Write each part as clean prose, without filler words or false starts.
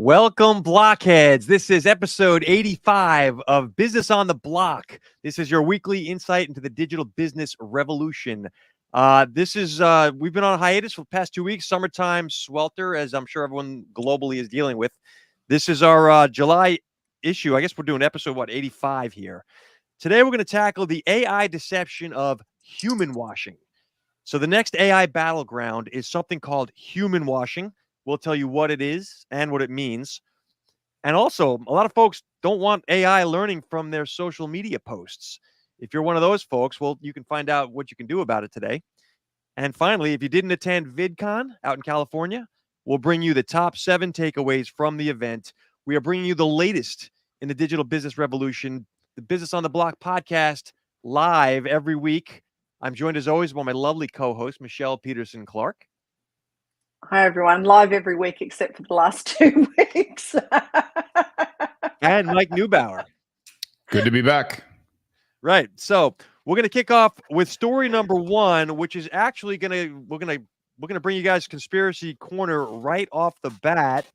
Welcome, blockheads. This is episode 85 of Business on the Block. This is your weekly insight into the digital business revolution. We've been on hiatus for the past 2 weeks, summertime swelter, as I'm sure everyone globally is dealing with. This is our July issue. I guess we're doing episode, 85 here. Today, we're going to tackle the AI deception of human washing. So the next AI battleground is something called human washing. We'll tell you what it is and what it means. And also, a lot of folks don't want AI learning from their social media posts. If you're one of those folks, well, you can find out what you can do about it today. And finally, if you didn't attend VidCon out in California, we'll bring you the top 7 takeaways from the event. We are bringing you the latest in the digital business revolution, the Business on the Block podcast, live every week. I'm joined as always by my lovely co-host, Michelle Peterson-Clark. Hi, everyone. Live every week except for the last 2 weeks. And Mike Neubauer. Good to be back. Right. So we're going to kick off with story number 1, which is actually we're going to bring you guys Conspiracy Corner right off the bat.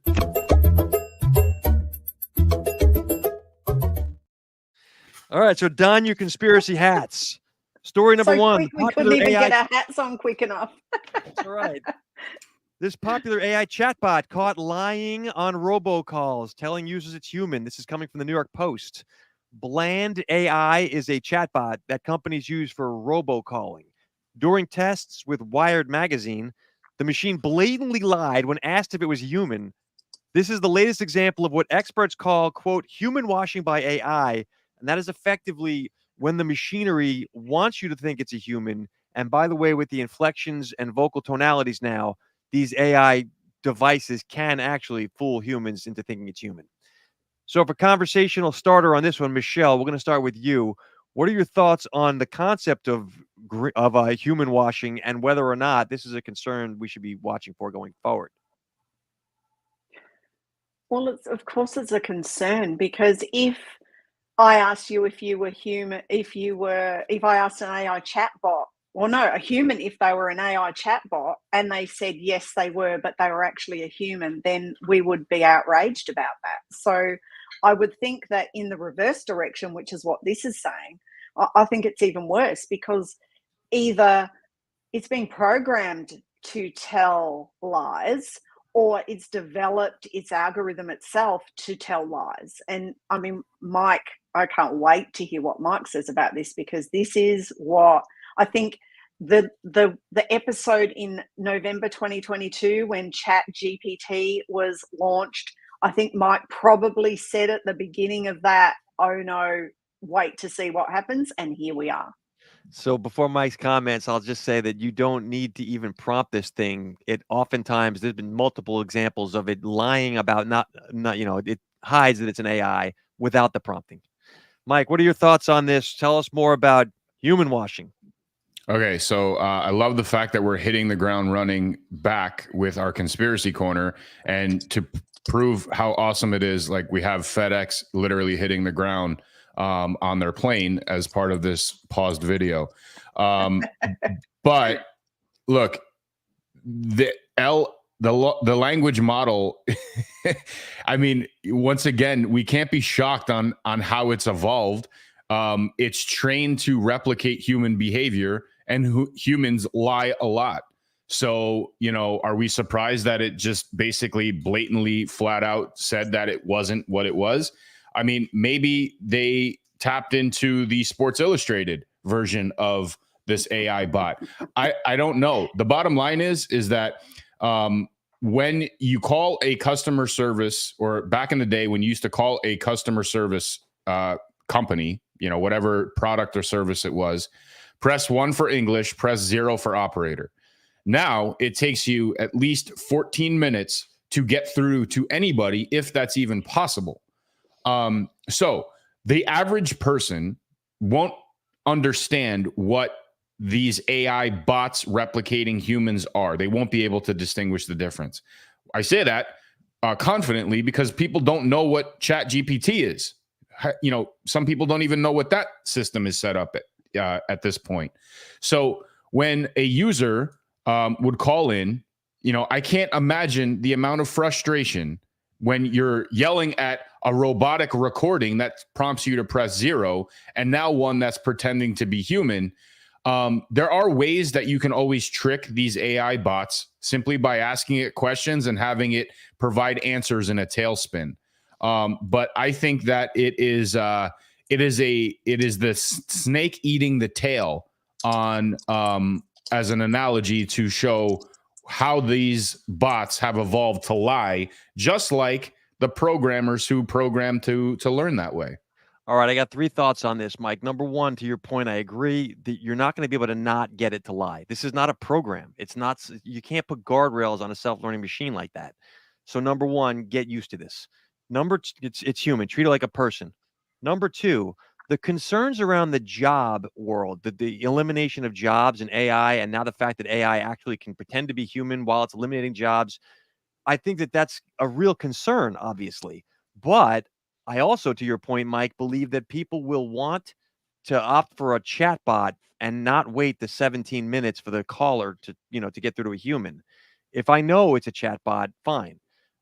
All right. So don your conspiracy hats. Story number 1. We couldn't even get our hats on quick enough. That's right. This popular AI chatbot caught lying on robocalls, telling users it's human. This is coming from the New York Post. Bland AI is a chatbot that companies use for robocalling. During tests with Wired magazine, the machine blatantly lied when asked if it was human. This is the latest example of what experts call, quote, human washing by AI. And that is effectively when the machinery wants you to think it's a human. And by the way, with the inflections and vocal tonalities now, these AI devices can actually fool humans into thinking it's human. So for conversational starter on this one, Michelle, we're going to start with you. What are your thoughts on the concept of human washing and whether or not this is a concern we should be watching for going forward? Well, of course it's a concern, because if I asked you if you were human, if I asked an AI chatbot, a human, if they were an AI chatbot and they said yes, they were, but they were actually a human, then we would be outraged about that. So I would think that in the reverse direction, which is what this is saying, I think it's even worse, because either it's being programmed to tell lies, or it's developed its algorithm itself to tell lies. And I mean, Mike, I can't wait to hear what Mike says about this, because this is what I think the episode in November 2022 when ChatGPT was launched, I think Mike probably said at the beginning of that, oh no, wait to see what happens. And here we are. So before Mike's comments, I'll just say that you don't need to even prompt this thing. It oftentimes, there's been multiple examples of it lying about not, it hides that it's an AI without the prompting. Mike, what are your thoughts on this? Tell us more about human washing. Okay, so I love the fact that we're hitting the ground running back with our conspiracy corner, and to prove how awesome it is, like we have FedEx literally hitting the ground on their plane as part of this paused video. But look, the language model, I mean, once again, we can't be shocked on how it's evolved. It's trained to replicate human behavior, and humans lie a lot. So, are we surprised that it just basically blatantly flat out said that it wasn't what it was? I mean, maybe they tapped into the Sports Illustrated version of this AI bot. I don't know. The bottom line is that when you call a customer service, or back in the day when you used to call a customer service company, whatever product or service it was, press 1 for English, press 0 for operator. Now it takes you at least 14 minutes to get through to anybody, if that's even possible. So the average person won't understand what these AI bots replicating humans are. They won't be able to distinguish the difference. I say that confidently because people don't know what ChatGPT is. Some people don't even know what that system is set up at this point. So when a user would call in, I can't imagine the amount of frustration when you're yelling at a robotic recording that prompts you to press 0, and now one that's pretending to be human. There are ways that you can always trick these AI bots simply by asking it questions and having it provide answers in a tailspin. But I think that it is the snake eating the tail on as an analogy to show how these bots have evolved to lie, just like the programmers who programmed to learn that way. All right, I got 3 thoughts on this, Mike. Number 1, to your point, I agree that you're not going to be able to not get it to lie. This is not a program. It's not. You can't put guardrails on a self-learning machine like that. So number 1, get used to this. Number 2, it's human. Treat it like a person. Number 2, the concerns around the job world, the elimination of jobs and AI, and now the fact that AI actually can pretend to be human while it's eliminating jobs. I think that that's a real concern, obviously. But I also, to your point, Mike, believe that people will want to opt for a chatbot and not wait the 17 minutes for the caller to get through to a human. If I know it's a chatbot, fine.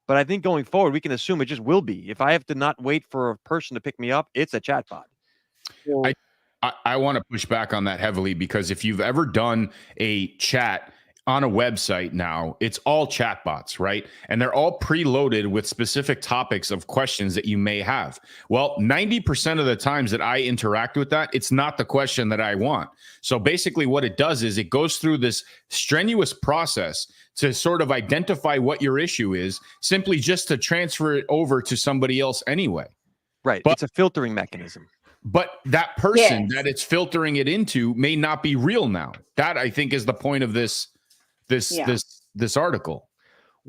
But I think going forward, we can assume it just will be. If I have to not wait for a person to pick me up, it's a chatbot. Well, I want to push back on that heavily, because if you've ever done a chat on a website now, it's all chatbots, right? And they're all preloaded with specific topics of questions that you may have. Well, 90% of the times that I interact with that, it's not the question that I want. So basically what it does is it goes through this strenuous process to sort of identify what your issue is, simply just to transfer it over to somebody else anyway. Right. But it's a filtering mechanism. But that person that it's filtering it into may not be real now. That, I think, is the point of this article.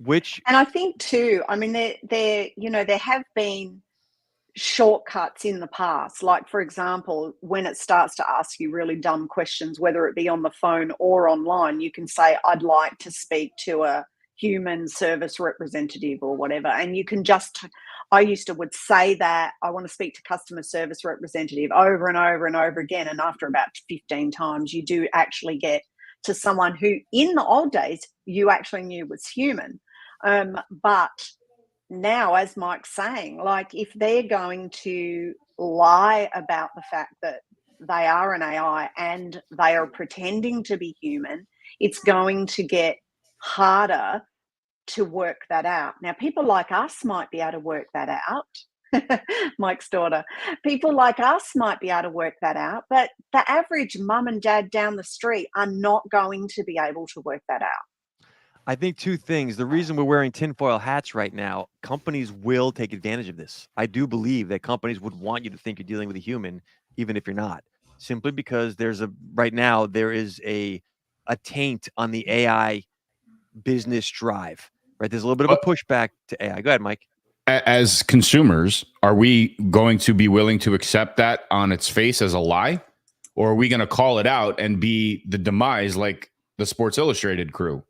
And I think too, I mean, there have been shortcuts in the past. Like, for example, when it starts to ask you really dumb questions, whether it be on the phone or online, you can say, I'd like to speak to a human service representative or whatever. And you can I would say that I want to speak to customer service representative over and over and over again. And after about 15 times, you do actually get to someone who in the old days you actually knew was human. But now, as Mike's saying, like, if they're going to lie about the fact that they are an AI and they are pretending to be human, it's going to get harder to work that out. Now, people like us might be able to work that out. Mike's daughter. People like us might be able to work that out, but the average mum and dad down the street are not going to be able to work that out. I think 2 things. The reason we're wearing tinfoil hats right now, companies will take advantage of this. I do believe that companies would want you to think you're dealing with a human, even if you're not, simply because right now there is a taint on the AI business drive, right? There's a little bit of a pushback to AI. Go ahead, Mike. As consumers, are we going to be willing to accept that on its face as a lie? Or are we going to call it out and be the demise like the Sports Illustrated crew?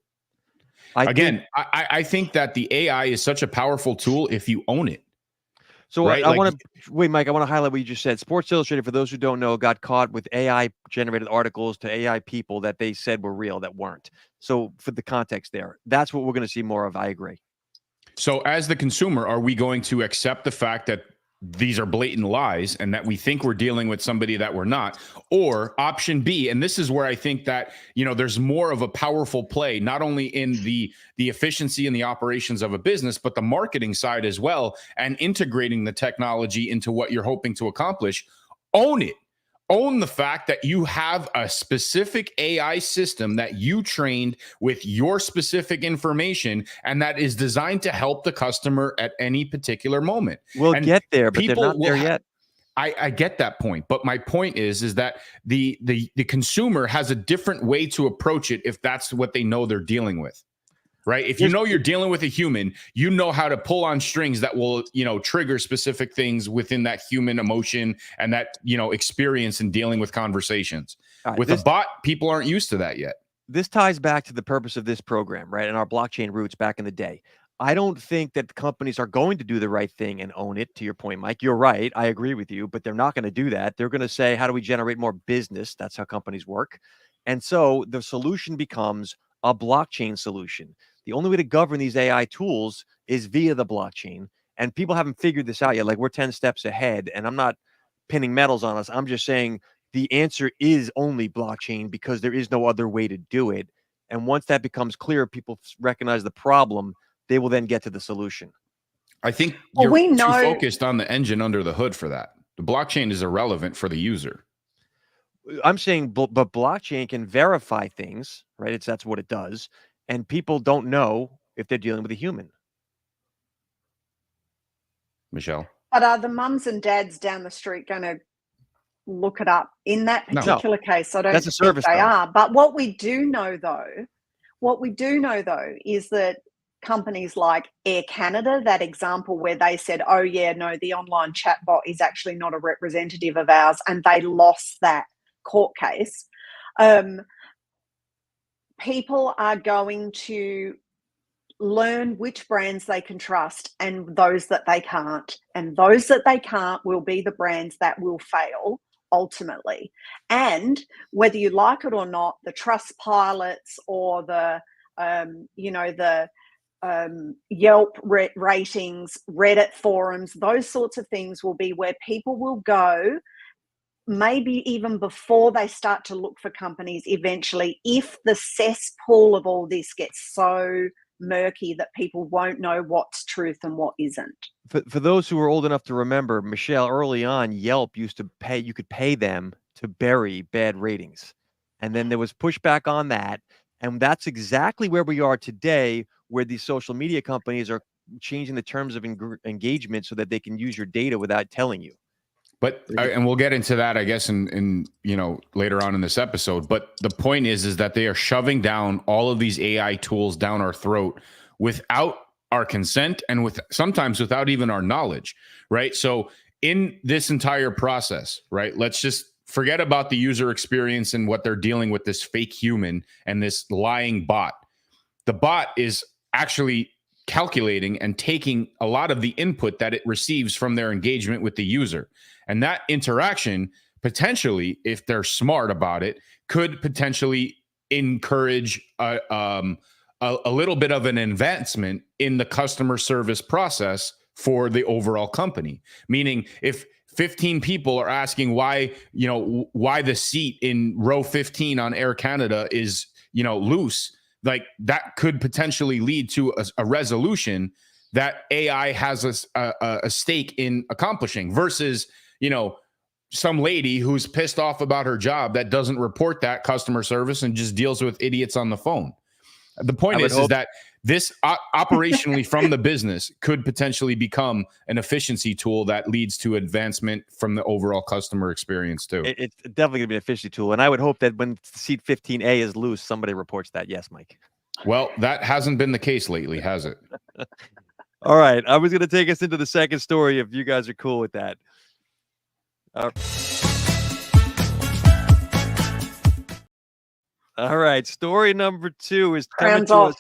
I think that the AI is such a powerful tool if you own it. So right? I want to wait, Mike. I want to highlight what you just said. Sports Illustrated, for those who don't know, got caught with AI generated articles to AI people that they said were real that weren't. So for the context there, that's what we're going to see more of. I agree. So as the consumer, are we going to accept the fact that these are blatant lies and that we think we're dealing with somebody that we're not? Or option B, and this is where I think that, there's more of a powerful play, not only in the efficiency and the operations of a business, but the marketing side as well, and integrating the technology into what you're hoping to accomplish. Own it. Own the fact that you have a specific AI system that you trained with your specific information, and that is designed to help the customer at any particular moment. We'll get there, but they're not there yet. I get that point, but my point is that the consumer has a different way to approach it if that's what they know they're dealing with. Right. If you know you're dealing with a human, you know how to pull on strings that will, trigger specific things within that human emotion and that, experience in dealing with conversations. With a bot, people aren't used to that yet. This ties back to the purpose of this program, right? And our blockchain roots back in the day. I don't think that the companies are going to do the right thing and own it. To your point, Mike, you're right. I agree with you, but they're not going to do that. They're going to say, how do we generate more business? That's how companies work. And so the solution becomes a blockchain solution. The only way to govern these AI tools is via the blockchain, and people haven't figured this out yet. Like, we're 10 steps ahead, and I'm not pinning medals on us. I'm just saying the answer is only blockchain because there is no other way to do it. And once that becomes clear, people recognize the problem, they will then get to the solution. I think Well, you're we too know- focused on the engine under the hood for that. The blockchain is irrelevant for the user. I'm saying, but blockchain can verify things, right? That's what it does. And people don't know if they're dealing with a human. Michelle? But are the mums and dads down the street going to look it up in that No. particular case? I don't That's a think service, they though. are. But what we do know, though, is that companies like Air Canada, that example where they said, oh, yeah, no, the online chatbot is actually not a representative of ours, and they lost that court case. People are going to learn which brands they can trust and those that they can't. And those that they can't will be the brands that will fail ultimately. And whether you like it or not, the trust pilots or the Yelp ratings, Reddit forums, those sorts of things will be where people will go, maybe even before they start to look for companies eventually, if the cesspool of all this gets so murky that people won't know what's truth and what isn't. For those who are old enough to remember, Michelle, early on, Yelp used to pay, you could pay them to bury bad ratings. And then there was pushback on that. And that's exactly where we are today, where these social media companies are changing the terms of engagement so that they can use your data without telling you. But and we'll get into that, I guess, in later on in this episode. But the point is that they are shoving down all of these AI tools down our throat without our consent and sometimes without even our knowledge, right? So in this entire process, right, let's just forget about the user experience and what they're dealing with, this fake human and this lying bot. The bot is actually calculating and taking a lot of the input that it receives from their engagement with the user. And that interaction, potentially, if they're smart about it, could potentially encourage a little bit of an advancement in the customer service process for the overall company. Meaning, if 15 people are asking why the seat in row 15 on Air Canada is, loose, like that could potentially lead to a resolution that AI has a stake in accomplishing versus, some lady who's pissed off about her job that doesn't report that customer service and just deals with idiots on the phone. The point is that this operationally from the business could potentially become an efficiency tool that leads to advancement from the overall customer experience too. It's definitely going to be an efficiency tool. And I would hope that when seat 15A is loose, somebody reports that. Yes, Mike. Well, that hasn't been the case lately, has it? All right. I was going to take us into the second story if you guys are cool with that. All right. Story number 2 is coming to us.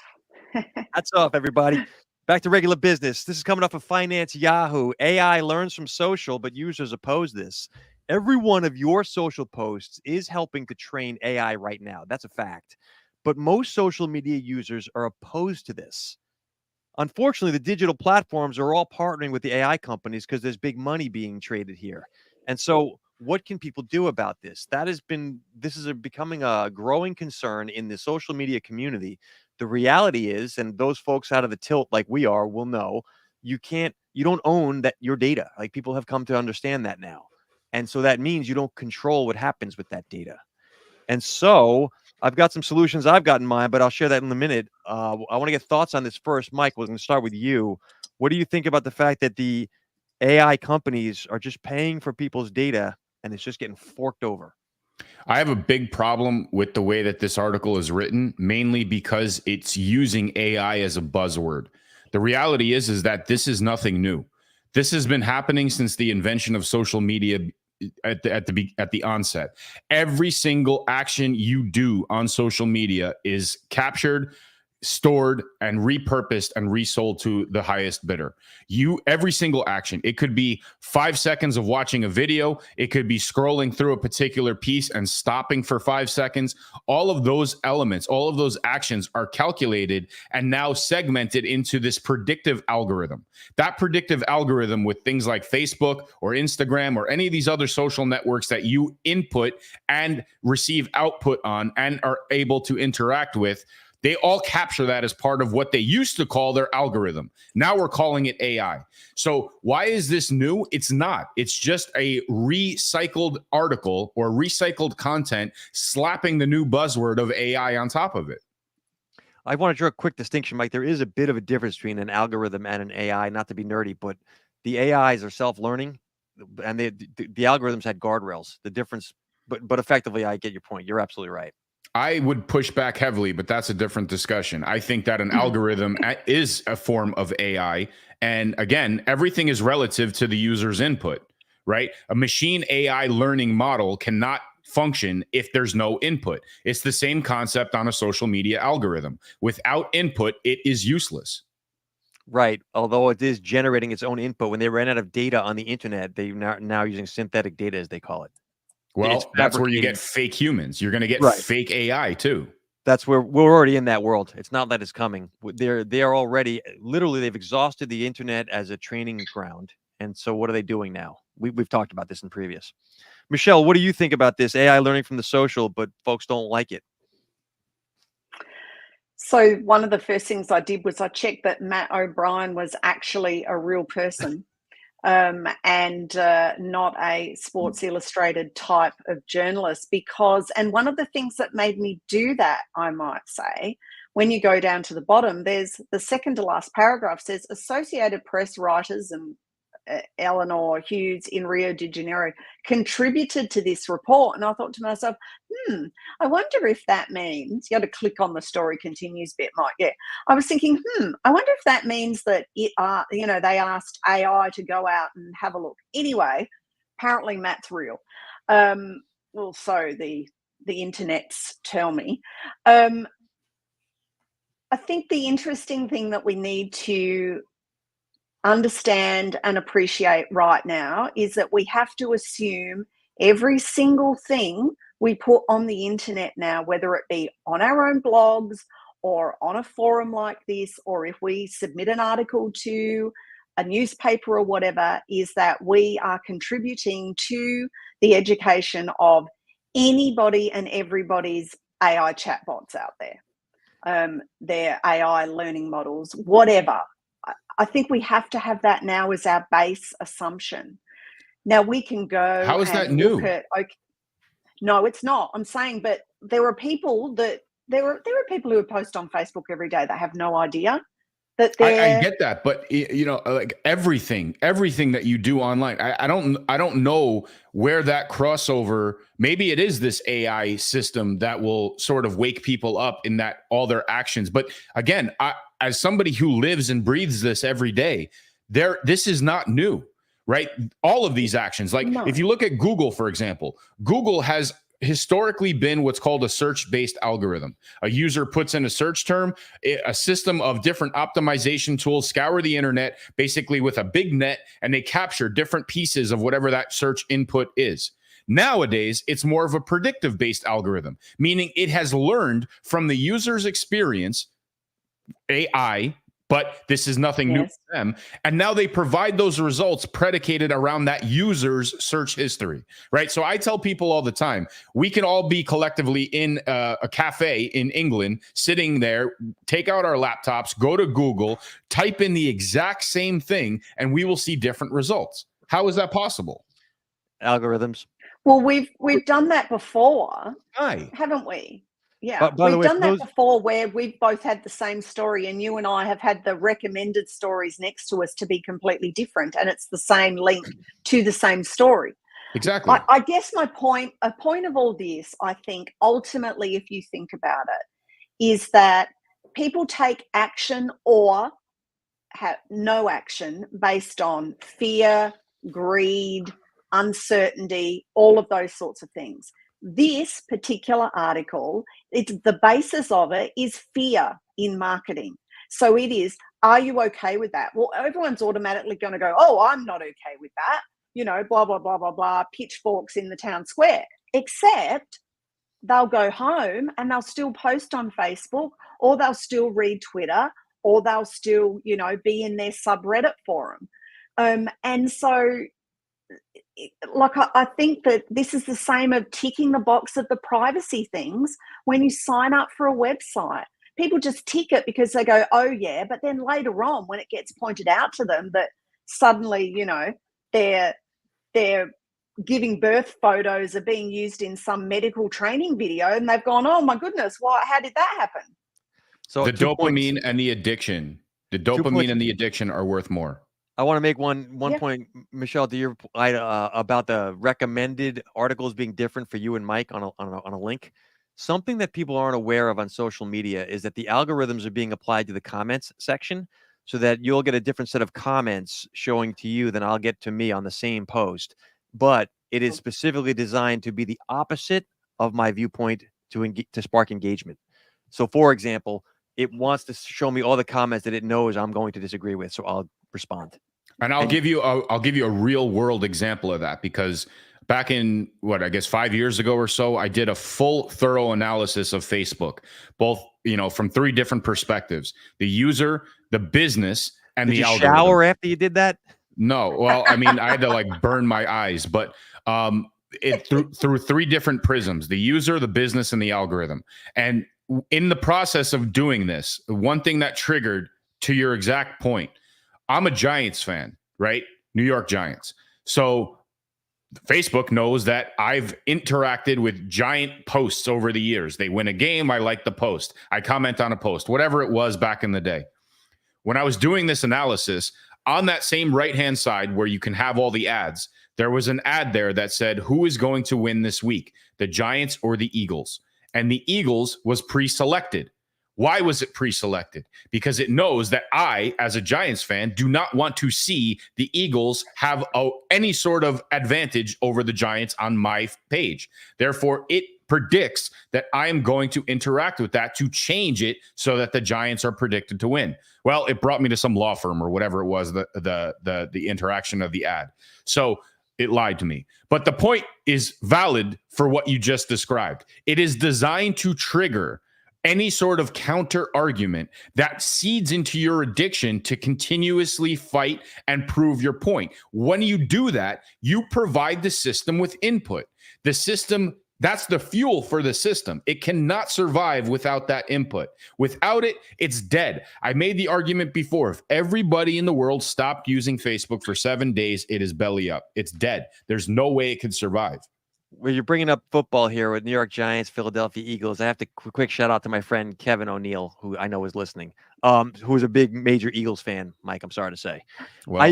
Hats off, everybody. Back to regular business. This is coming off of Finance Yahoo. AI learns from social, but users oppose this. Every one of your social posts is helping to train AI right now. That's a fact. But most social media users are opposed to this. Unfortunately, the digital platforms are all partnering with the AI companies because there's big money being traded here. And so what can people do about this? This is becoming a growing concern in the social media community. The reality is, and those folks out of the tilt like we are will know, you don't own your data. Like, people have come to understand that now. And so that means you don't control what happens with that data. And so I've got some solutions I've got in mind, but I'll share that in a minute. I want to get thoughts on this first. Mike, we're going to start with you. What do you think about the fact that the AI companies are just paying for people's data and it's just getting forked over? I have a big problem with the way that this article is written, mainly because it's using AI as a buzzword. The reality is that this is nothing new. This has been happening since the invention of social media at the onset. Every single action you do on social media is captured, stored and repurposed and resold to the highest bidder. Every single action, it could be 5 seconds of watching a video, it could be scrolling through a particular piece and stopping for 5 seconds. All of those elements, all of those actions are calculated and now segmented into this predictive algorithm. That predictive algorithm, with things like Facebook or Instagram or any of these other social networks that you input and receive output on and are able to interact with, they all capture that as part of what they used to call their algorithm. Now we're calling it AI. So why is this new? It's not. It's just a recycled article or recycled content slapping the new buzzword of AI on top of it. I want to draw a quick distinction, Mike. There is a bit of a difference between an algorithm and an AI, not to be nerdy, but the AIs are self-learning and the algorithms had guardrails. The difference, but effectively, I get your point. You're absolutely right. I would push back heavily, but that's a different discussion. I think that an algorithm is a form of AI. And again, everything is relative to the user's input, right? A machine AI learning model cannot function if there's no input. It's the same concept on a social media algorithm. Without input, it is useless. Right. Although it is generating its own input. When they ran out of data on the internet, they're now using synthetic data, as they call it. Well, that's where you get fake humans. You're going to get fake AI too. That's where we're already in that world. It's not that it's coming. They're already, literally, they've exhausted the internet as a training ground. And so what are they doing now? We've talked about this in previous. Michelle, what do you think about this AI learning from the social, but folks don't like it? So one of the first things I did was I checked that Matt O'Brien was actually a real person. And not a Sports Illustrated type of journalist, and one of the things that made me do that, I might say, when you go down to the bottom, there's the second to last paragraph says Associated Press writers and Eleanor Hughes in Rio de Janeiro contributed to this report. And I thought to myself, I wonder if that means, you had to click on the story continues bit, Mike. Yeah. I was thinking, I wonder if that means that they asked AI to go out and have a look. Anyway, apparently Matt's real. Well, so the internets tell me. I think the interesting thing that we need to understand and appreciate right now is that we have to assume every single thing we put on the internet now, whether it be on our own blogs or on a forum like this, or if we submit an article to a newspaper or whatever, is that we are contributing to the education of anybody and everybody's AI chatbots out there, their AI learning models, whatever. I think we have to have that now as our base assumption. Now we can go. How is that new? No, it's not. I'm saying, but there are people who post on Facebook every day that have no idea that I get that, but like everything that you do online, I don't know where that crossover. Maybe it is this AI system that will sort of wake people up in that all their actions. But again, as somebody who lives and breathes this every day, this is not new, right? All of these actions, like if you look at Google, for example, Google has historically been what's called a search-based algorithm. A user puts in a search term, a system of different optimization tools scour the internet basically with a big net, and they capture different pieces of whatever that search input is. Nowadays, it's more of a predictive-based algorithm, meaning it has learned from the user's experience, AI, but this is nothing new to them. And now they provide those results predicated around that user's search history, right? So I tell people all the time, we can all be collectively in a cafe in England, sitting there, take out our laptops, go to Google, type in the exact same thing, and we will see different results. How is that possible? Algorithms. Well, we've done that before, haven't we? Yeah, we've done that before where we've both had the same story and you and I have had the recommended stories next to us to be completely different, and it's the same link to the same story. Exactly. I guess a point of all this, I think, ultimately, if you think about it, is that people take action or have no action based on fear, greed, uncertainty, all of those sorts of things. This particular article, it's the basis of it is fear in marketing. So it is, are you okay with that? Well, everyone's automatically going to go, oh, I'm not okay with that. You know, blah, blah, blah, blah, blah, pitchforks in the town square. Except they'll go home and they'll still post on Facebook, or they'll still read Twitter, or they'll still, you know, be in their subreddit forum. And so, like, I think that this is the same of ticking the box of the privacy things when you sign up for a website. People just tick it because they go, oh yeah, but then later on when it gets pointed out to them that suddenly, you know, they're giving birth photos are being used in some medical training video, and they've gone, oh my goodness, how did that happen? So the dopamine and the addiction, and the addiction are worth more. I want to make one point, Michelle, to your point about the recommended articles being different for you and Mike on a link. Something that people aren't aware of on social media is that the algorithms are being applied to the comments section, so that you'll get a different set of comments showing to you than I'll get to me on the same post. But it is specifically designed to be the opposite of my viewpoint to spark engagement. So, for example, it wants to show me all the comments that it knows I'm going to disagree with, so I'll respond. And I'll give you a real world example of that, because back in 5 years ago or so, I did a full thorough analysis of Facebook, both, from 3 different perspectives: the user, the business, and the algorithm. Shower after you did that? No. Well, I mean, I had to burn my eyes, but through 3 different prisms: the user, the business, and the algorithm. And in the process of doing this, one thing that triggered, to your exact point, I'm a Giants fan, right? New York Giants. So Facebook knows that I've interacted with Giant posts over the years. They win a game, I like the post. I comment on a post, whatever it was back in the day. When I was doing this analysis, on that same right-hand side where you can have all the ads, there was an ad there that said, who is going to win this week, the Giants or the Eagles? And the Eagles was pre-selected. Why was it pre-selected? Because it knows that I, as a Giants fan, do not want to see the Eagles have any sort of advantage over the Giants on my page. Therefore, it predicts that I am going to interact with that to change it so that the Giants are predicted to win. Well, it brought me to some law firm or whatever it was, the interaction of the ad. So it lied to me. But the point is valid for what you just described. It is designed to trigger any sort of counter argument that seeds into your addiction to continuously fight and prove your point. When you do that, you provide the system with input. The system, that's the fuel for the system. It cannot survive without that input. Without it, it's dead. I made the argument before. If everybody in the world stopped using Facebook for 7 days, it is belly up. It's dead. There's no way it could survive. Well, you're bringing up football here with New York Giants, Philadelphia Eagles. I have to quick shout out to my friend Kevin O'Neill, who I know is listening, who is a big major Eagles fan. Mike, I'm sorry to say. Well,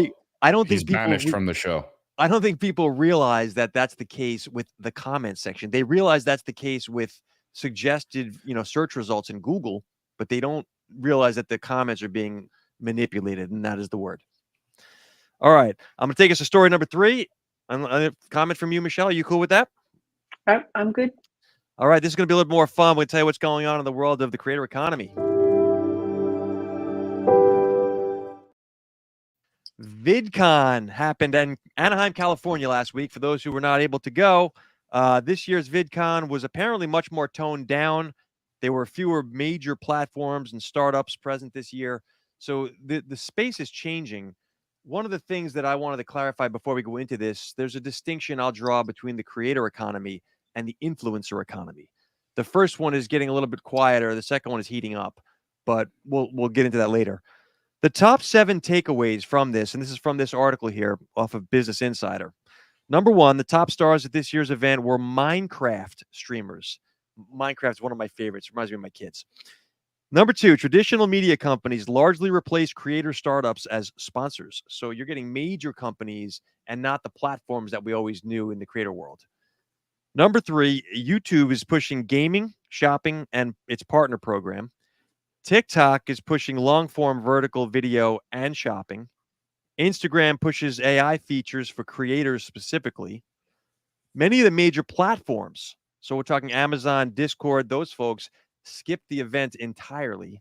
I don't think he's banished from the show. I don't think people realize that that's the case with the comment section. They realize that's the case with suggested, search results in Google, but they don't realize that the comments are being manipulated, and that is the word. All right, I'm going to take us to story number 3. A comment from you, Michelle. Are you cool with that? I'm good. All right, this is going to be a little more fun. We'll tell you what's going on in the world of the creator economy. VidCon happened in Anaheim, California last week. For those who were not able to go, this year's VidCon was apparently much more toned down. There were fewer major platforms and startups present this year. So the space is changing. One of the things that I wanted to clarify before we go into this, there's a distinction I'll draw between the creator economy and the influencer economy. The first one is getting a little bit quieter. The second one is heating up, but we'll get into that later. The top 7 takeaways from this, and this is from this article here off of Business Insider. Number 1, the top stars at this year's event were Minecraft streamers. Minecraft is one of my favorites. Reminds me of my kids. Number 2, traditional media companies largely replace creator startups as sponsors. So you're getting major companies and not the platforms that we always knew in the creator world. Number 3, YouTube is pushing gaming, shopping, and its partner program. TikTok is pushing long-form vertical video and shopping. Instagram pushes AI features for creators specifically. Many of the major platforms, So we're talking Amazon, Discord, those folks skipped the event entirely.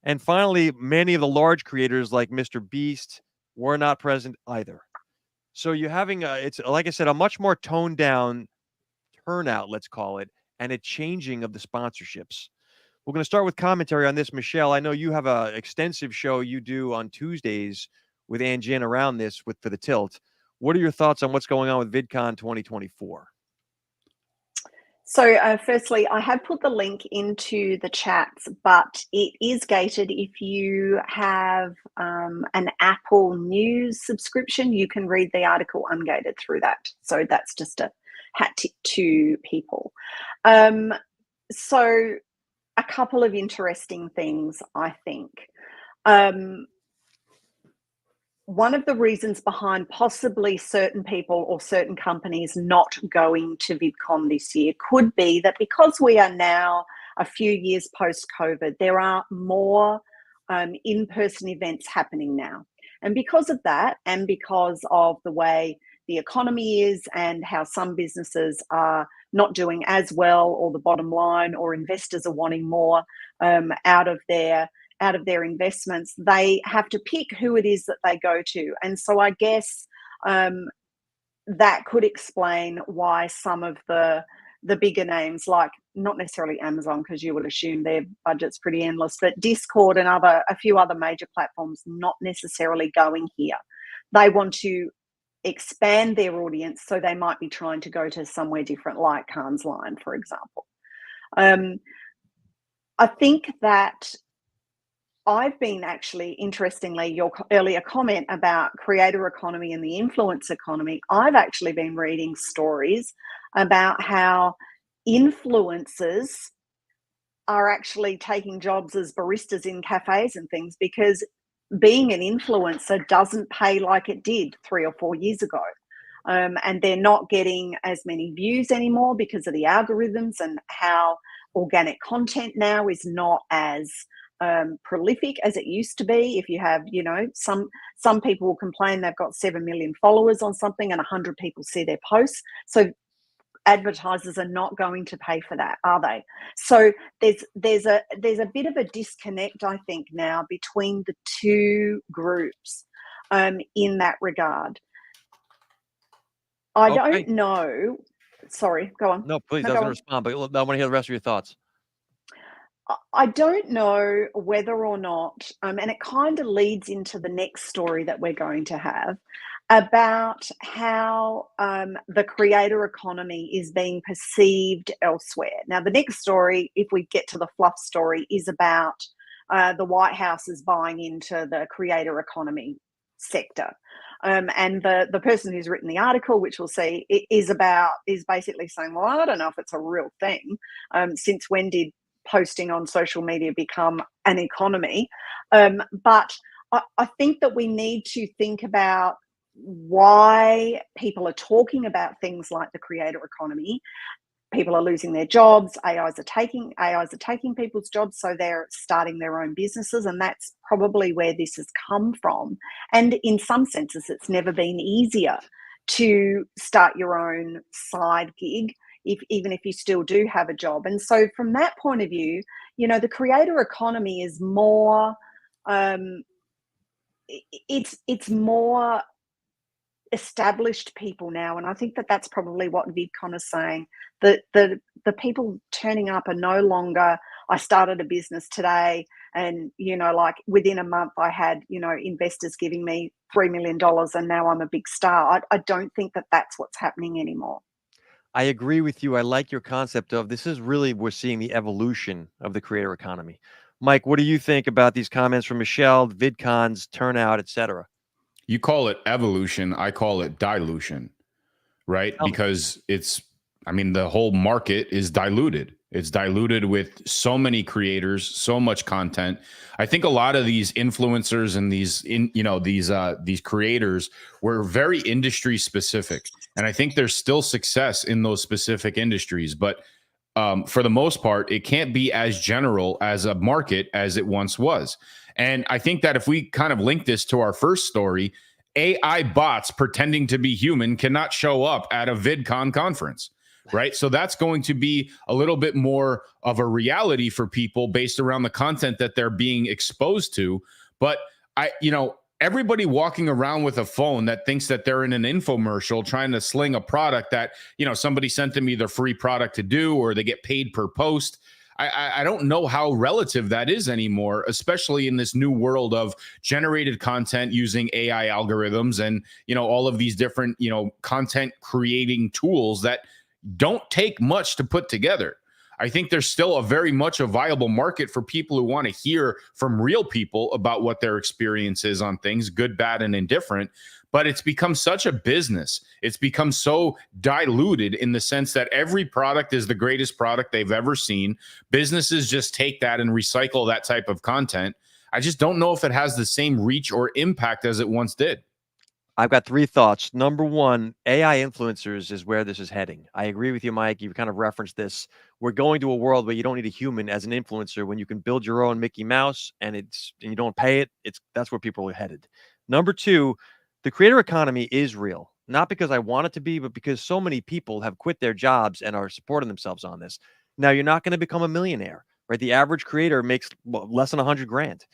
And finally, many of the large creators like Mr. Beast were not present either. So you're having it's like I said, a much more toned down turnout, let's call it, and a changing of the sponsorships. We're going to start with commentary on this. Michelle, I know you have an extensive show you do on Tuesdays with Ann Jin around this for the Tilt. What are your thoughts on what's going on with VidCon 2024? So firstly, I have put the link into the chats, but it is gated. If you have an Apple News subscription, you can read the article ungated through that. So that's just a hat tip to people. So a couple of interesting things, I think. One of the reasons behind possibly certain people or certain companies not going to VidCon this year could be that because we are now a few years post-COVID, there are more in-person events happening now. And because of that, and because of the way the economy is and how some businesses are not doing as well, or the bottom line, or investors are wanting more out of their investments, they have to pick who it is that they go to. And so I guess that could explain why some of the bigger names, like not necessarily Amazon, because you would assume their budget's pretty endless, but Discord and a few other major platforms, not necessarily going here. They want to expand their audience, so they might be trying to go to somewhere different, like Khan's Line, for example. I think that I've been actually, interestingly, your earlier comment about creator economy and the influence economy, I've actually been reading stories about how influencers are actually taking jobs as baristas in cafes and things, because being an influencer doesn't pay like it did 3 or 4 years ago. And they're not getting as many views anymore because of the algorithms, and how organic content now is not as prolific as it used to be. If you have, some people will complain they've got 7 million followers on something and 100 people see their posts. So advertisers are not going to pay for that, are they? So there's a bit of a disconnect, I think, now between the two groups in that regard. I don't know. Sorry, go on. No, please, I was going to respond, but I want to hear the rest of your thoughts. I don't know whether or not, and it kind of leads into the next story that we're going to have, about how the creator economy is being perceived elsewhere. Now, the next story, if we get to the fluff story, is about the White House is buying into the creator economy sector. And the person who's written the article, which we'll see, is basically saying, well, I don't know if it's a real thing. Since when did posting on social media become an economy? But I think that we need to think about why people are talking about things like the creator economy. People are losing their jobs. AIs are taking people's jobs, so they're starting their own businesses, and that's probably where this has come from. And in some senses, it's never been easier to start your own side gig, even if you still do have a job. And so from that point of view, the creator economy is more, it's more established people now. And I think that that's probably what VidCon is saying, that the people turning up are no longer, I started a business today and, like within a month I had, investors giving me $3 million and now I'm a big star. I don't think that that's what's happening anymore. I agree with you. I like your concept of this is really, we're seeing the evolution of the creator economy. Mike, what do you think about these comments from Michelle, VidCon's turnout, et cetera? You call it evolution. I call it dilution, right? Because the whole market is diluted. It's diluted with so many creators, so much content. I think a lot of these influencers and these creators were very industry specific. And I think there's still success in those specific industries. But for the most part, it can't be as general as a market as it once was. And I think that if we kind of link this to our first story, AI bots pretending to be human cannot show up at a VidCon conference. right? So that's going to be a little bit more of a reality for people based around the content that they're being exposed to. But everybody walking around with a phone that thinks that they're in an infomercial trying to sling a product that, somebody sent them either free product to do or they get paid per post. I don't know how relative that is anymore, especially in this new world of generated content using AI algorithms and, all of these different, content creating tools that don't take much to put together. I think there's still a very much a viable market for people who want to hear from real people about what their experience is on things, good, bad, and indifferent. But it's become such a business. It's become so diluted in the sense that every product is the greatest product they've ever seen. Businesses just take that and recycle that type of content. I just don't know if it has the same reach or impact as it once did. I've got 3 thoughts. Number 1, AI influencers is where this is heading. I agree with you, Mike. You kind of referenced this. We're going to a world where you don't need a human as an influencer when you can build your own Mickey Mouse and you don't pay it. That's where people are headed. Number 2, the creator economy is real. Not because I want it to be, but because so many people have quit their jobs and are supporting themselves on this. Now, you're not going to become a millionaire, right? The average creator makes less than 100 grand,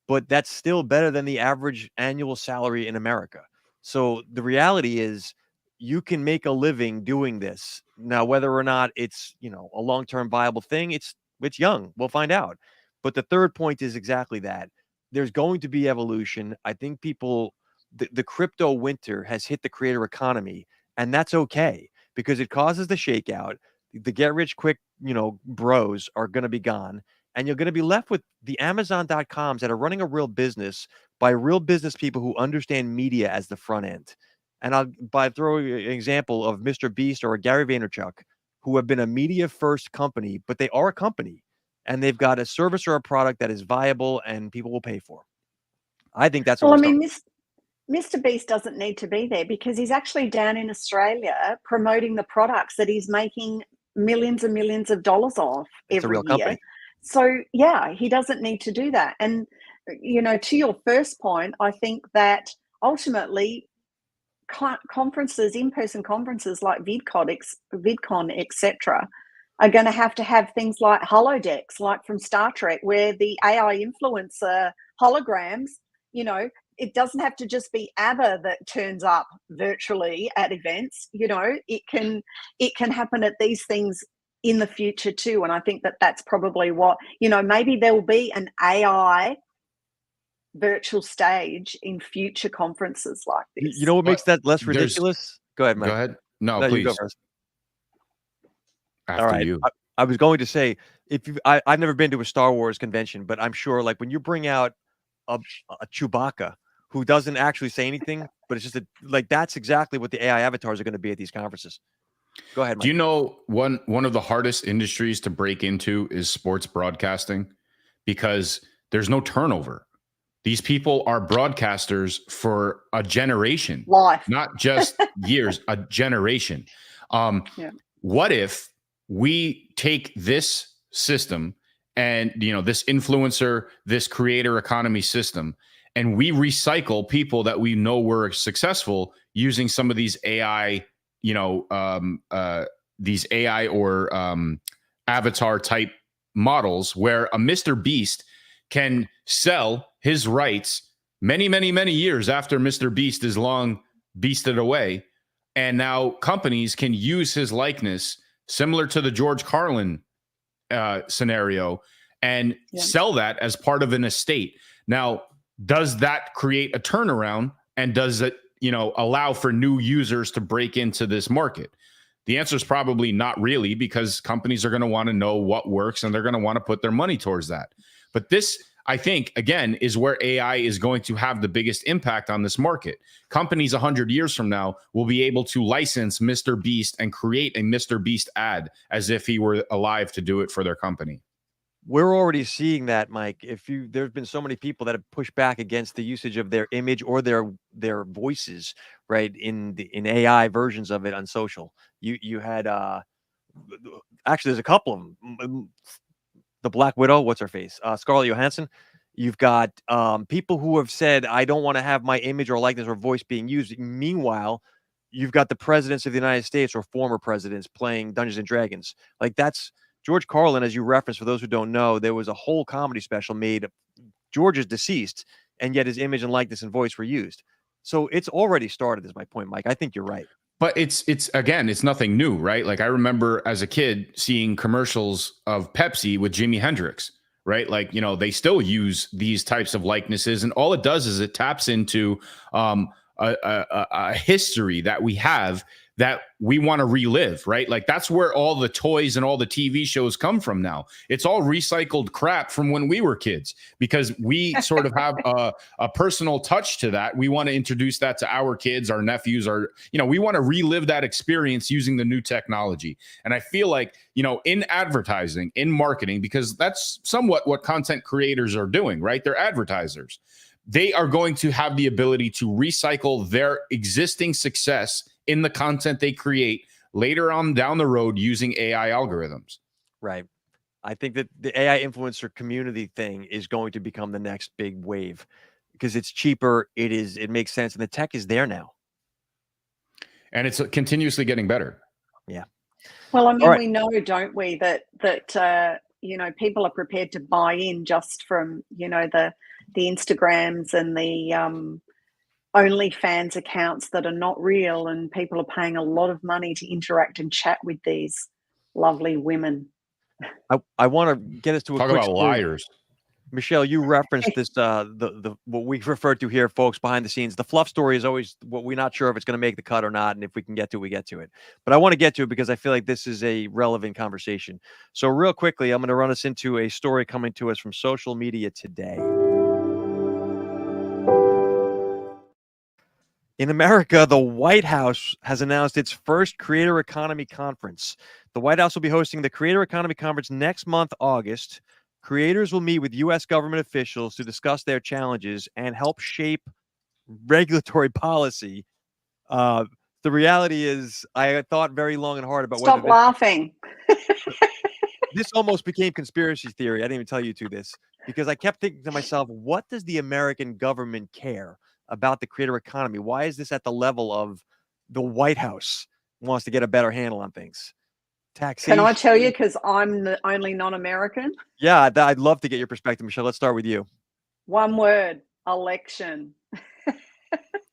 but that's still better than the average annual salary in America. So the reality is you can make a living doing this. Now, whether or not it's, a long-term viable thing, it's young. We'll find out. But the third point is exactly that. There's going to be evolution. I think the crypto winter has hit the creator economy, and that's okay because it causes the shakeout. The get rich quick, bros are going to be gone, and you're going to be left with the Amazon.coms that are running a real business by real business people who understand media as the front end. And I'll throw an example of Mr. Beast or Gary Vaynerchuk, who have been a media first company, but they are a company and they've got a service or a product that is viable and people will pay for. I think that's what Mr. Beast doesn't need to be there because he's actually down in Australia promoting the products that he's making millions and millions of dollars off every year. Company. So, yeah, he doesn't need to do that. And, to your first point, I think that ultimately conferences, in-person conferences like VidCon, etc., are going to have things like holodecks, like from Star Trek, where the AI influencer holograms, it doesn't have to just be ABBA that turns up virtually at events. It can happen at these things in the future too. And I think that that's probably what, maybe there will be an AI virtual stage in future conferences like this. You know what makes that less ridiculous? Go ahead, Mike. Go ahead. No, please. You go first. After all right. you. I was going to say, I've never been to a Star Wars convention, but I'm sure like when you bring out a Chewbacca who doesn't actually say anything, but it's just that's exactly what the AI avatars are going to be at these conferences. Go ahead, Mike. Do you know one of the hardest industries to break into is sports broadcasting because there's no turnover. These people are broadcasters for a generation, life, not just years, a generation. What if we take this system and, this influencer, this creator economy system, and we recycle people that we know were successful using some of these AI, these AI or avatar type models where a Mr. Beast can sell his rights many, many, many years after Mr. Beast is long beasted away. And now companies can use his likeness, similar to the George Carlin scenario, and sell that as part of an estate. Now, does that create a turnaround? And does it, allow for new users to break into this market? The answer is probably not really, because companies are going to want to know what works and they're going to want to put their money towards that. But this, I think, again, is where AI is going to have the biggest impact on this market. Companies 100 years from now will be able to license Mr. Beast and create a Mr. Beast ad as if he were alive to do it for their company. We're already seeing that, Mike. There's been so many people that have pushed back against the usage of their image or their voices, right, in AI versions of it on social. You had actually there's a couple of them. The Black Widow, what's her face? Scarlett Johansson. You've got people who have said, I don't want to have my image or likeness or voice being used. Meanwhile, you've got the presidents of the United States or former presidents playing Dungeons and Dragons. Like that's George Carlin, as you referenced, for those who don't know, there was a whole comedy special made. George is deceased, and yet his image and likeness and voice were used. So it's already started, is my point, Mike. I think you're right. But it's again, it's nothing new, right? Like I remember as a kid seeing commercials of Pepsi with Jimi Hendrix, right? Like, you know, they still use these types of likenesses, and all it does is it taps into a history that we have that we want to relive, right? Like that's where all the toys and all the TV shows come from now. It's all recycled crap from when we were kids because we sort of have a personal touch to that. We want to introduce that to our kids, our nephews, we want to relive that experience using the new technology. And I feel like, you know, in advertising, in marketing, because that's somewhat what content creators are doing, right? They're advertisers. They are going to have the ability to recycle their existing success in the content they create later on down the road using AI algorithms. Right. I think that the AI influencer community thing is going to become the next big wave because it's cheaper. It makes sense. And the tech is there now. And it's continuously getting better. Yeah. Well, I mean, we know, don't we, that people are prepared to buy in just from, the Instagrams and the OnlyFans accounts that are not real, and people are paying a lot of money to interact and chat with these lovely women. I want to get us to a talk quick about story. liars. Michelle, you referenced this the what we refer to here, folks, behind the scenes. The fluff story is always what we're not sure if it's going to make the cut or not, and if we can get to it, we get to it. But I want to get to it because I feel like this is a relevant conversation. So real quickly, I'm going to run us into a story coming to us from social media today. In America, the White House has announced its first Creator Economy Conference. The White House will be hosting the Creator Economy Conference next month, August. Creators will meet with U.S. government officials to discuss their challenges and help shape regulatory policy. The reality is, I thought very long and hard about whether Stop laughing. This almost became conspiracy theory. I didn't even tell you this because I kept thinking to myself, what does the American government care about the creator economy? Why is this at the level of the White House wants to get a better handle on things? Taxation. Can I tell you, because I'm the only non-American? Yeah, I'd love to get your perspective, Michelle. Let's start with you. One word: election.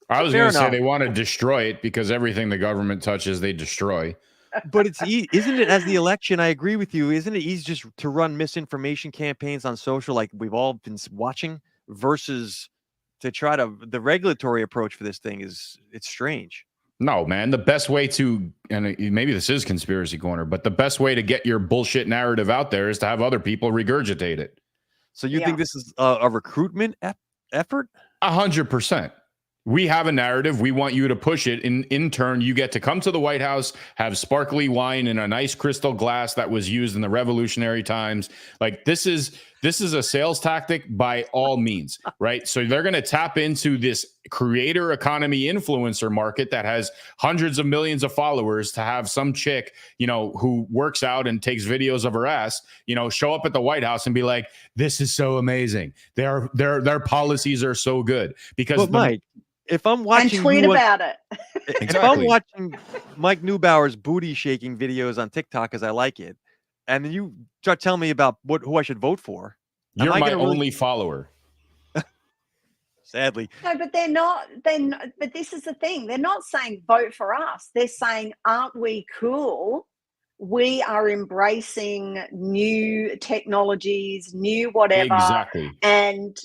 I was going to say they want to destroy it because everything the government touches, they destroy. But it's isn't it, as the election? I agree with you. Isn't it easy just to run misinformation campaigns on social, like we've all been watching, versus to try to the regulatory approach for this thing it's strange. No, man. The best way to, and maybe this is conspiracy corner, but the best way to get your bullshit narrative out there is to have other people regurgitate it. So you think this is a recruitment effort? 100%. We have a narrative. We want you to push it. In turn, you get to come to the White House, have sparkly wine in a nice crystal glass that was used in the revolutionary times. Like this is a sales tactic by all means, right? So they're going to tap into this creator economy influencer market that has hundreds of millions of followers to have some chick, who works out and takes videos of her ass, show up at the White House and be like, this is so amazing. Their policies are so good because Mike, if I'm watching and tweet about it. Exactly. If I'm watching Mike Neubauer's booty shaking videos on TikTok because I like it, and then you start telling me about who I should vote for, you're my only follower. Sadly. No, but they're not. But this is the thing. They're not saying vote for us. They're saying, aren't we cool? We are embracing new technologies, new whatever. Exactly. And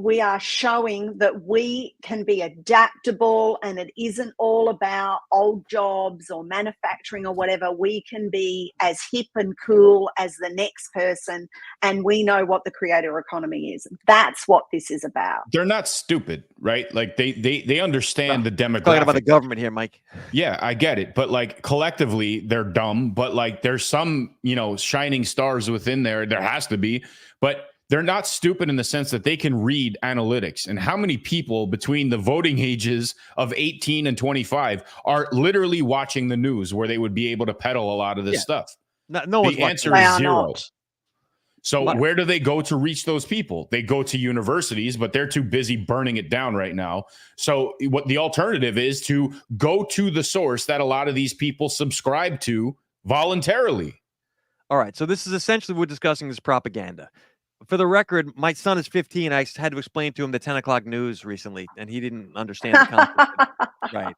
we are showing that we can be adaptable, and it isn't all about old jobs or manufacturing or whatever. We can be as hip and cool as the next person, and we know what the creator economy is. That's what this is about. They're not stupid, right? Like they understand the demographic. Talking about the government here, Mike. Yeah, I get it. But like collectively, they're dumb. But like there's some, shining stars within there. There has to be. But they're not stupid in the sense that they can read analytics. And how many people between the voting ages of 18 and 25 are literally watching the news where they would be able to peddle a lot of this stuff? No one's the answer watching. is zero. So where do they go to reach those people? They go to universities, but they're too busy burning it down right now. So what the alternative is to go to the source that a lot of these people subscribe to voluntarily. All right. So this is essentially what we're discussing is propaganda. For the record, my son is 15. I had to explain to him the 10 o'clock news recently, and he didn't understand the concept. Right.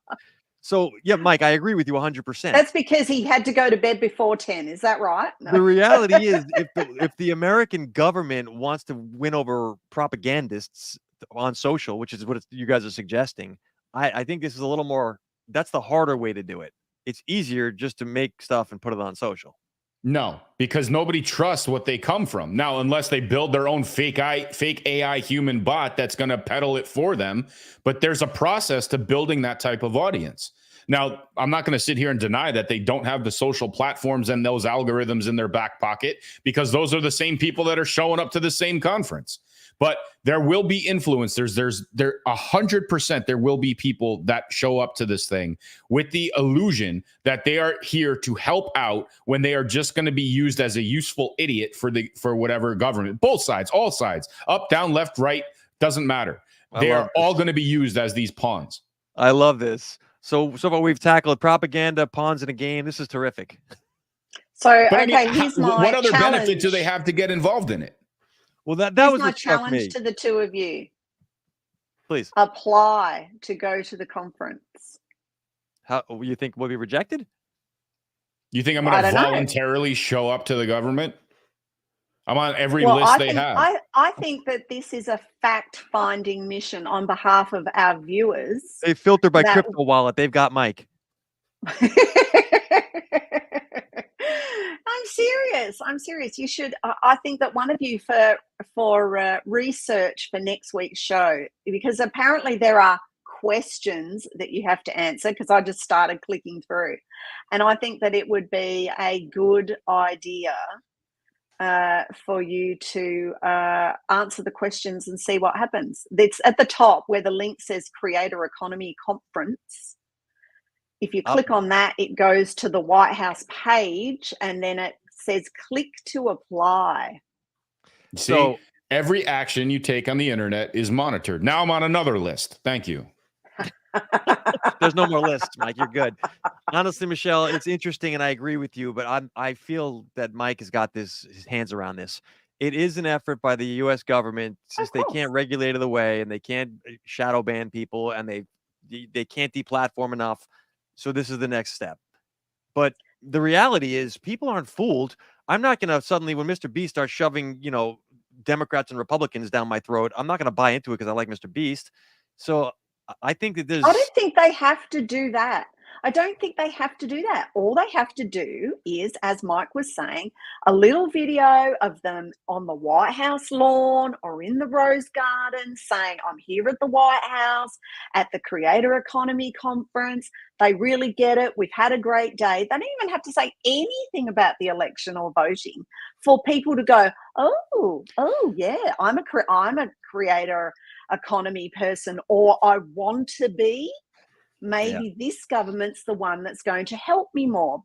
So, yeah, Mike, I agree with you 100%. That's because he had to go to bed before 10. Is that right? No. The reality is, if the American government wants to win over propagandists on social, which is what you guys are suggesting, I think this is a little more, that's the harder way to do it. It's easier just to make stuff and put it on social. No, because nobody trusts what they come from. Now, unless they build their own fake AI human bot that's going to peddle it for them. But there's a process to building that type of audience. Now, I'm not going to sit here and deny that they don't have the social platforms and those algorithms in their back pocket, because those are the same people that are showing up to the same conference. But there will be influencers. There 100% there will be people that show up to this thing with the illusion that they are here to help out when they are just going to be used as a useful idiot for whatever government. Both sides, all sides, up, down, left, right, doesn't matter. They are all going to be used as these pawns. I love this. So far we've tackled propaganda, pawns in a game. This is terrific. So, here's my what other challenge. benefit do they have to get involved in it? Well, that Here's was my what struck me. challenge to the two of you. Please. Apply to go to the conference. How you think we'll be rejected? You think I'm going to voluntarily show up to the government? I'm on every list they have. I think that this is a fact-finding mission on behalf of our viewers. They filter by crypto wallet. They've got Mike. I'm serious. You should. I think that one of you for research for next week's show, because apparently there are questions that you have to answer, because I just started clicking through, and I think that it would be a good idea for you to answer the questions and see what happens. It's at the top where the link says Creator Economy Conference. If you click on that, it goes to the White House page, and then it says click to apply. So every action you take on the internet is monitored. Now I'm on another list. Thank you. There's no more lists, Mike. You're good. Honestly, Michelle, it's interesting, and I agree with you, but I feel that Mike has got his hands around this. It is an effort by the U.S. government, since they can't regulate it away and they can't shadow ban people, and they can't deplatform enough. So this is the next step. But the reality is people aren't fooled. I'm not going to suddenly, when Mr. Beast starts shoving, Democrats and Republicans down my throat, I'm not going to buy into it because I like Mr. Beast. So I think that I don't think they have to do that. All they have to do is, as Mike was saying, a little video of them on the White House lawn or in the Rose Garden saying, I'm here at the White House at the Creator Economy Conference. They really get it. We've had a great day. They don't even have to say anything about the election or voting for people to go, oh yeah, I'm a creator economy person, or I want to be. Maybe this government's the one that's going to help me more.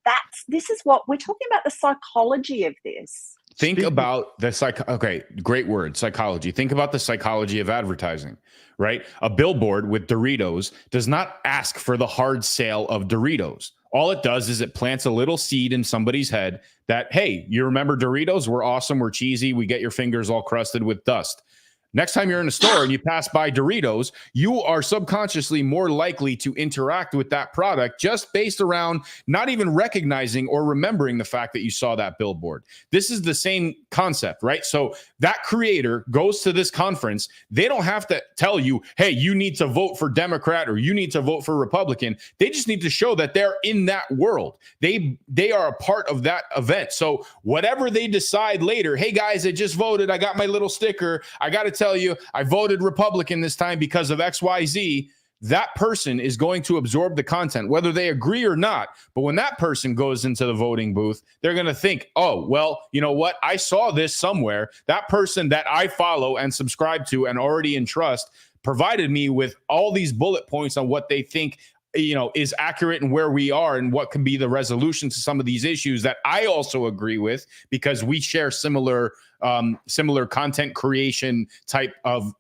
This is what we're talking about, the psychology of this. Think about the okay, great word, psychology. Think about the psychology of advertising, right? A billboard with Doritos does not ask for the hard sale of Doritos. All it does is it plants a little seed in somebody's head that, hey, you remember Doritos? We're awesome. We're cheesy. We get your fingers all crusted with dust. Next time you're in a store and you pass by Doritos, you are subconsciously more likely to interact with that product just based around not even recognizing or remembering the fact that you saw that billboard. This is the same concept, right? So that creator goes to this conference. They don't have to tell you, hey, you need to vote for Democrat or you need to vote for Republican. They just need to show that they're in that world. They are a part of that event. So whatever they decide later, hey guys, I just voted. I got my little sticker. I got to tell you, I voted Republican this time because of XYZ. That person is going to absorb the content, whether they agree or not. But when that person goes into the voting booth, they're going to think, oh, well, you know what? I saw this somewhere. That person that I follow and subscribe to and already entrust provided me with all these bullet points on what they think is accurate in where we are and what can be the resolution to some of these issues that I also agree with, because we share similar content creation type of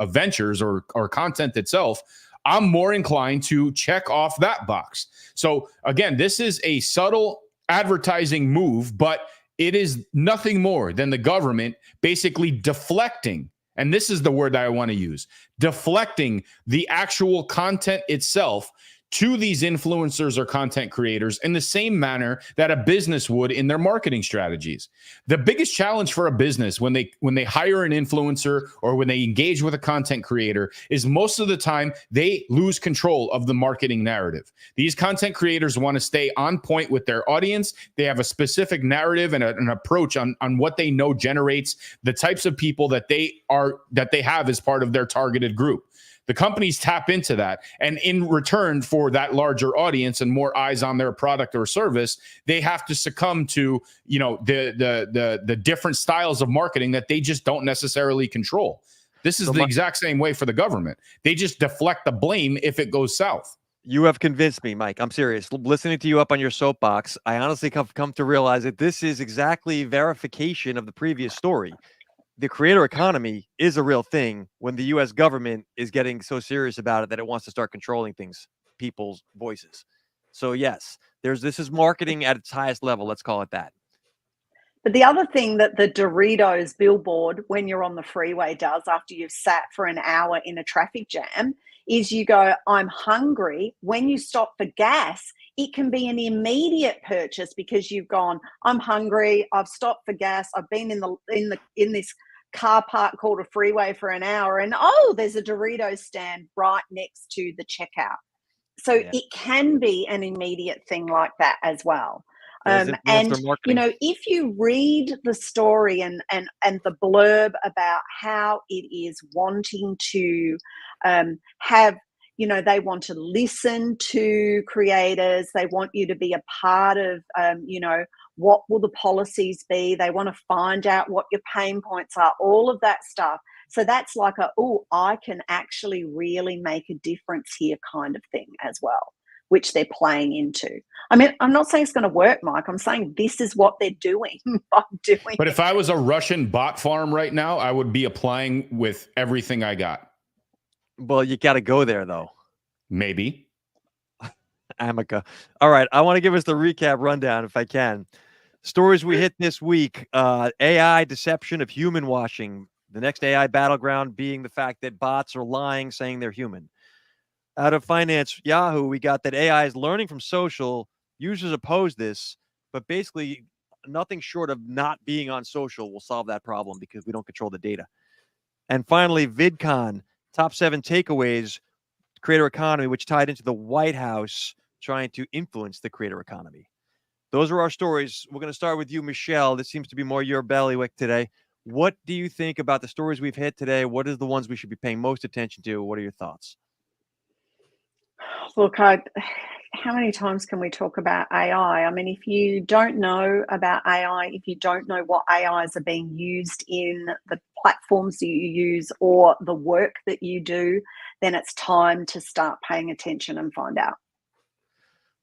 ventures or content itself, I'm more inclined to check off that box. So again, this is a subtle advertising move, but it is nothing more than the government basically deflecting, and this is the word that I want to use, deflecting the actual content itself to these influencers or content creators in the same manner that a business would in their marketing strategies. The biggest challenge for a business when they hire an influencer or when they engage with a content creator is most of the time they lose control of the marketing narrative. These content creators want to stay on point with their audience. They have a specific narrative and an approach on what they know generates the types of people that they have as part of their targeted group. The companies tap into that, and in return for that larger audience and more eyes on their product or service, they have to succumb to the different styles of marketing that they just don't necessarily control. This is the exact same way for the government. They just deflect the blame if it goes south. You have convinced me, Mike. I'm serious. Listening to you up on your soapbox, I honestly have come to realize that this is exactly verification of the previous story. The creator economy is a real thing when the U.S. government is getting so serious about it that it wants to start controlling things, people's voices. So yes, this is marketing at its highest level. Let's call it that. But the other thing that the Doritos billboard when you're on the freeway does after you've sat for an hour in a traffic jam is you go, I'm hungry. When you stop for gas, it can be an immediate purchase because you've gone, I'm hungry, I've stopped for gas, I've been in this car park called a freeway for an hour, and there's a Doritos stand right next to the checkout. So it can be an immediate thing like that as well. And if you read the story and the blurb about how it is wanting to have, they want to listen to creators, they want you to be a part of, what will the policies be? They want to find out what your pain points are, all of that stuff. So that's like I can actually really make a difference here kind of thing as well, which they're playing into. I mean, I'm not saying it's going to work, Mike. I'm saying this is what they're doing. But if I was a Russian bot farm right now, I would be applying with everything I got. Well, you got to go there, though. Maybe. Amica. All right. I want to give us the recap rundown if I can. Stories we hit this week. AI deception of human washing. The next AI battleground being the fact that bots are lying, saying they're human. Out of Finance Yahoo, we got that AI is learning from social. Users oppose this, but basically nothing short of not being on social will solve that problem because we don't control the data. And finally, VidCon, top 7 takeaways, creator economy, which tied into the White House trying to influence the creator economy. Those are our stories. We're going to start with you, Michelle. This seems to be more your bailiwick today. What do you think about the stories we've hit today? What is the ones we should be paying most attention to? What are your thoughts? Look, how many times can we talk about AI? I mean, if you don't know about AI, if you don't know what AIs are being used in the platforms that you use or the work that you do, then it's time to start paying attention and find out.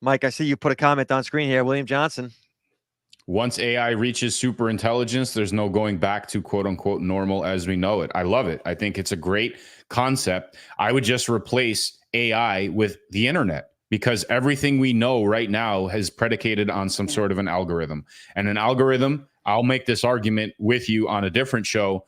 Mike, I see you put a comment on screen here. William Johnson. Once AI reaches super intelligence, there's no going back to quote unquote normal as we know it. I love it. I think it's a great concept. I would just replace AI with the internet because everything we know right now has predicated on some sort of an algorithm. And an algorithm, I'll make this argument with you on a different show.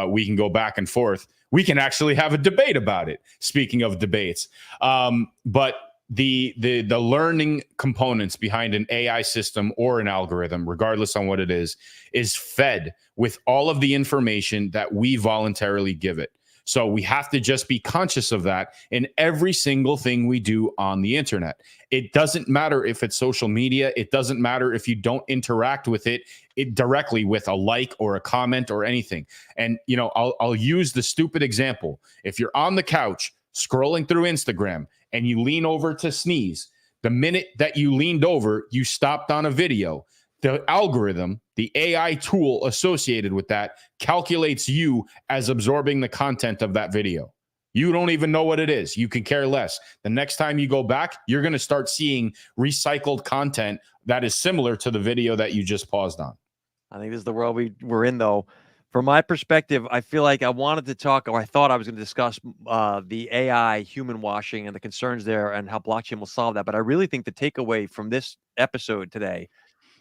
We can go back and forth. We can actually have a debate about it. Speaking of debates, but the learning components behind an AI system or an algorithm, regardless on what it is fed with all of the information that we voluntarily give it. So we have to just be conscious of that in every single thing we do on the internet. It doesn't matter if it's social media. It doesn't matter if you don't interact with it directly with a like or a comment or anything. And, I'll use the stupid example. If you're on the couch scrolling through Instagram and you lean over to sneeze, the minute that you leaned over, you stopped on a video. The algorithm, the AI tool associated with that calculates you as absorbing the content of that video. You don't even know what it is. You can care less. The next time you go back, you're going to start seeing recycled content that is similar to the video that you just paused on. I think this is the world we're in, though. From my perspective, I feel like I wanted to talk, or I thought I was going to discuss the AI human washing and the concerns there and how blockchain will solve that. But I really think the takeaway from this episode today,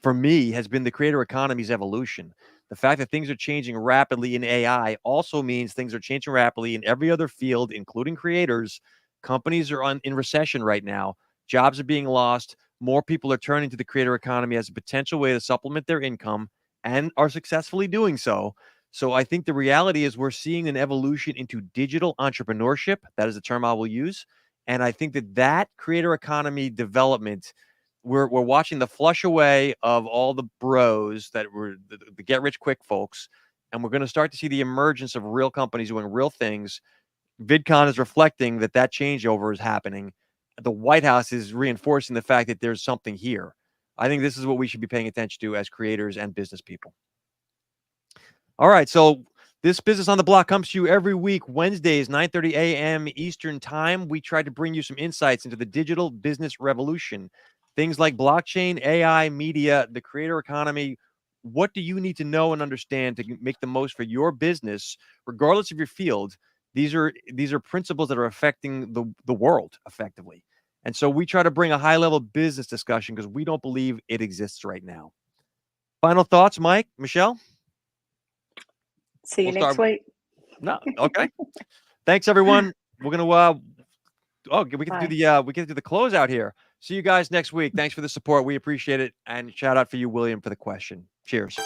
for me, has been the creator economy's evolution. The fact that things are changing rapidly in AI also means things are changing rapidly in every other field, including creators. Companies are in recession right now. Jobs are being lost. More people are turning to the creator economy as a potential way to supplement their income and are successfully doing so. So I think the reality is we're seeing an evolution into digital entrepreneurship. That is the term I will use. And I think that creator economy development, we're watching the flush away of all the bros that were the get rich quick folks. And we're going to start to see the emergence of real companies doing real things. VidCon is reflecting that changeover is happening. The White House is reinforcing the fact that there's something here. I think this is what we should be paying attention to as creators and business people. All right, so this Business on the Block comes to you every week, Wednesdays, 9:30 a.m. Eastern Time. We try to bring you some insights into the digital business revolution. Things like blockchain, AI, media, the creator economy. What do you need to know and understand to make the most for your business, regardless of your field? These are principles that are affecting the world effectively. And so we try to bring a high-level business discussion because we don't believe it exists right now. Final thoughts, Mike, Michelle? See you next week. No, okay. Thanks, everyone. We're gonna we can do the closeout here. See you guys next week. Thanks for the support. We appreciate it. And shout out for you, William, for the question. Cheers.